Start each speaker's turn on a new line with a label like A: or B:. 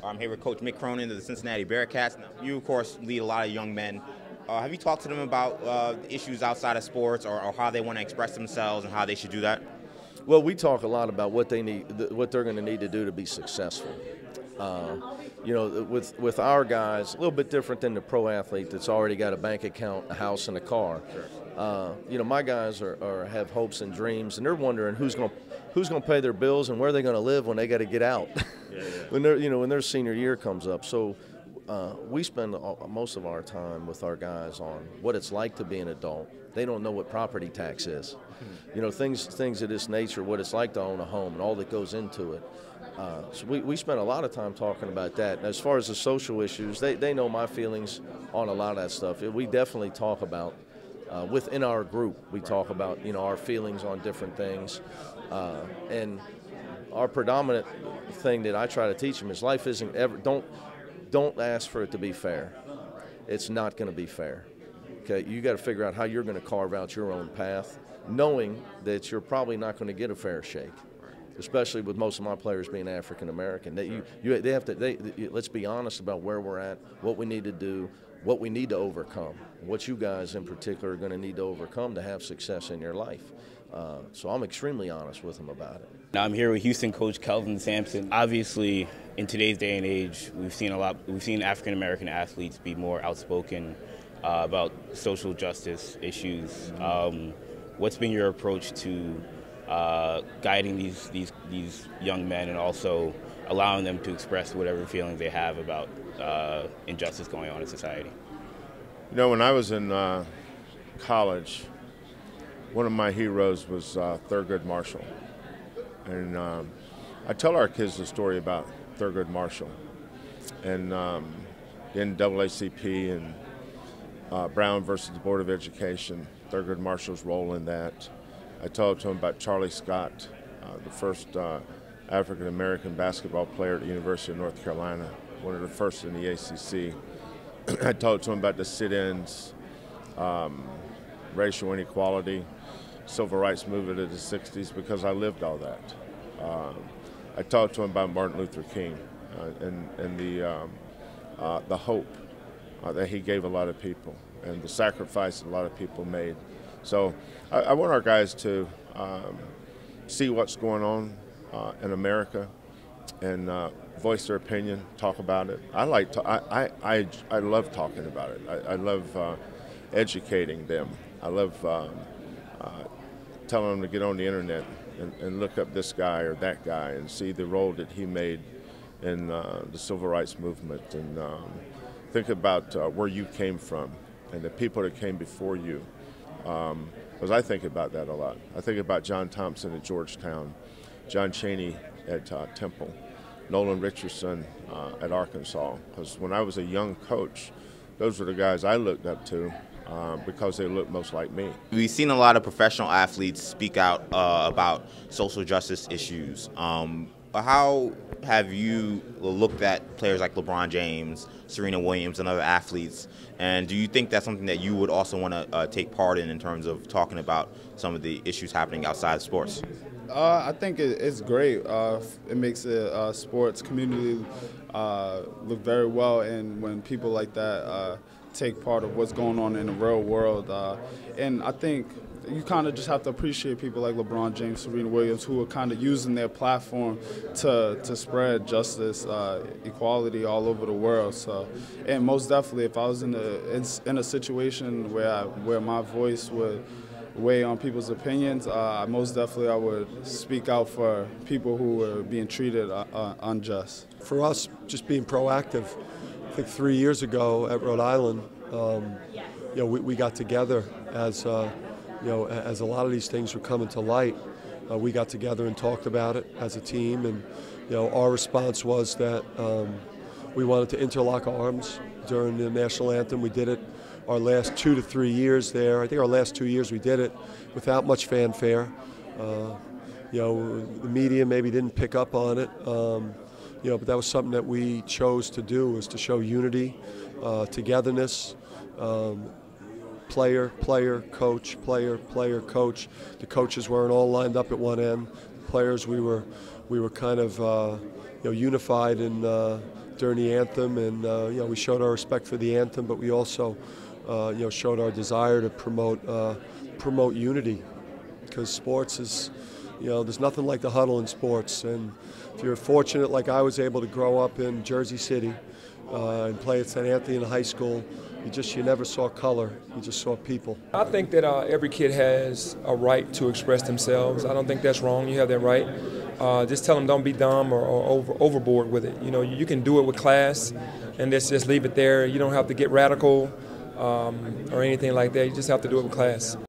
A: I'm here with Coach Mick Cronin of the Cincinnati Bearcats. Now, you, of course, lead a lot of young men. Have you talked to them about issues outside of sports or how they want to express themselves and how they should do that?
B: Well, we talk a lot about what they need, what they're going to need to do to be successful. You know, with our guys, a little bit different than the pro athlete that's already got a bank account, a house, and a car.
A: Sure.
B: You know, my guys have hopes and dreams, and they're wondering who's going to pay their bills and where they're going to live when they got to get out.
A: Yeah.
B: when their senior year comes up. So we spend most of our time with our guys on what it's like to be an adult. They don't know what property tax is. You know, things of this nature, what it's like to own a home and all that goes into it. So we spent a lot of time talking about that. And as far as the social issues, they know my feelings on a lot of that stuff. We definitely talk about, within our group, we talk about, you know, our feelings on different things. And our predominant thing that I try to teach them is life isn't ever, don't ask for it to be fair. It's not going to be fair. Okay, you got to figure out how you're going to carve out your own path, knowing that you're probably not going to get a fair shake. Especially with most of my players being African American, let's be honest about where we're at, what we need to do, what we need to overcome, what you guys in particular are going to need to overcome to have success in your life. So I'm extremely honest with them about it.
C: Now I'm here with Houston coach Kelvin Sampson. Obviously, in today's day and age, we've seen African American athletes be more outspoken about social justice issues. What's been your approach to guiding these young men and also allowing them to express whatever feelings they have about injustice going on in society?
D: You know, when I was in college, one of my heroes was Thurgood Marshall. And I tell our kids the story about Thurgood Marshall and NAACP and Brown versus the Board of Education, Thurgood Marshall's role in that. I told them about Charlie Scott, the first African-American basketball player at the University of North Carolina, one of the first in the ACC. I told them about the sit-ins, racial inequality, civil rights movement of the 60s because I lived all that. I talked to him about Martin Luther King and the hope that he gave a lot of people and the sacrifice a lot of people made. So I want our guys to see what's going on in America and voice their opinion, talk about it. I love talking about it. I love educating them. I love telling them to get on the internet and look up this guy or that guy and see the role that he made in the civil rights movement and think about where you came from and the people that came before you. Because I think about that a lot. I think about John Thompson at Georgetown, John Chaney at Temple, Nolan Richardson at Arkansas. Because when I was a young coach, those were the guys I looked up to because they looked most like me.
A: We've seen a lot of professional athletes speak out about social justice issues. How have you looked at players like LeBron James, Serena Williams, and other athletes? And do you think that's something that you would also want to take part in terms of talking about some of the issues happening outside of sports?
E: I think it's great. It makes the sports community look very well, and when people like that take part of what's going on in the real world. And I think you kind of just have to appreciate people like LeBron James, Serena Williams, who are kind of using their platform to spread justice, equality all over the world. So, and most definitely, if I was in a situation where my voice would weigh on people's opinions, most definitely I would speak out for people who were being treated unjust.
F: For us, just being proactive. I think 3 years ago at Rhode Island, you know, we got together as you know, as a lot of these things were coming to light. We got together and talked about it as a team, and you know, our response was that we wanted to interlock arms during the national anthem. We did it our last 2 to 3 years there. I think our last 2 years we did it without much fanfare. You know, the media maybe didn't pick up on it. You know, but that was something that we chose to do, was to show unity, togetherness, player, coach, player, coach. The coaches weren't all lined up at one end. The players, we were kind of you know, unified in during the anthem, and we showed our respect for the anthem, but we also showed our desire to promote unity, because sports is, there's nothing like the huddle in sports. And if you're fortunate, like I was able to grow up in Jersey City and play at St. Anthony in high school, you never saw color, you just saw people.
G: I think that every kid has a right to express themselves. I don't think that's wrong. You have that right. Just tell them don't be dumb or overboard with it. You can do it with class, and just leave it there. You don't have to get radical or anything like that. You just have to do it with class.